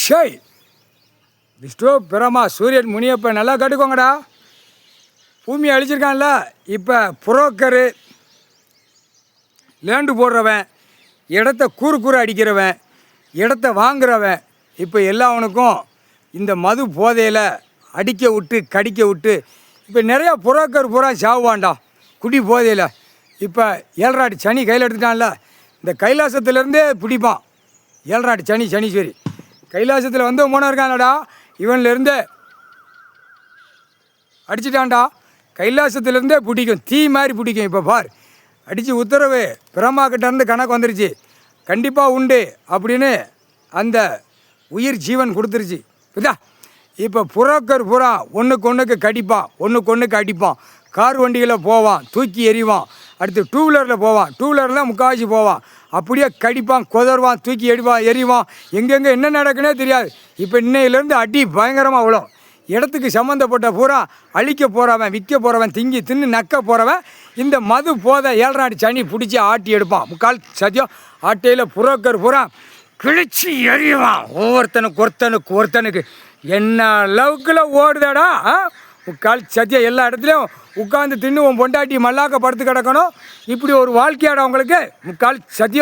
அக்ஷய், விஷ்ணு, பிரமா, சூரியன், முனியப்பன் நல்லா கட்டுக்கோங்கடா. பூமியை அழிச்சிருக்கான்ல. இப்போ புரோக்கரு, லேண்டு போடுறவன், இடத்த கூறு அடிக்கிறவன், இடத்த வாங்குறவன், இப்போ எல்லாவனுக்கும் இந்த மது போதையில் அடிக்க விட்டு கடிக்க விட்டு இப்போ நிறையா புரோக்கர் பூரா சாவுவான்டா குடி போதையில். இப்போ ஏழராட்டி சனி கையில் எடுத்துட்டான்ல, இந்த கைலாசத்துலேருந்தே பிடிப்பான். ஏழராட்டி சனீஸ்வரி கைலாசத்தில் வந்து மூணு இருக்கான்லடா, இவன்லேருந்தே அடிச்சிட்டான்டா. கைலாசத்துலேருந்தே பிடிக்கும், தீ மாதிரி பிடிக்கும். இப்போ பார், அடித்து உத்தரவு பிரம்மாக்கிட்டேருந்து கணக்கு வந்துருச்சு, கண்டிப்பாக உண்டு அப்படின்னு அந்த உயிர் ஜீவன் கொடுத்துருச்சு. இதா இப்போ புரோக்கர் பூரா ஒன்றுக்கு கடிப்பான், ஒன்றுக்கு அடிப்பான். கார் வண்டியில் போவான், தூக்கி எறிவான். அடுத்து டூ வீலரில் போவான், டூ வீலரில் முக்கால்வாசி போவான். அப்படியே கடிப்பான், கொதருவான், தூக்கி எறிவான். எங்கெங்கே என்ன நடக்குன்னே தெரியாது. இப்போ இன்னையிலேருந்து அடி பயங்கரமாக விழும். இடத்துக்கு சம்மந்தப்பட்ட பூரா அழிக்க போகிறவன், விற்க போகிறவன், தின்னு நக்க போகிறவன் இந்த மது போதை ஏழராட்டி சனி பிடிச்சி ஆட்டி எடுப்பான். முக்கால் சத்தியம் ஆட்டையில் புரோக்கர் பூரா கிழிச்சி எறிவான். ஒருத்தனுக்கு என்ன அளவுக்குள்ள ஓடுதாடா. முக்கால் சத்தியம் எல்லா இடத்துலையும் உட்காந்து தின்னு உன் பொண்டாட்டி மல்லாக்க படுத்து கிடக்கணும். இப்படி ஒரு வாழ்க்கையாடா உங்களுக்கு. முக்கால் சத்தியம்.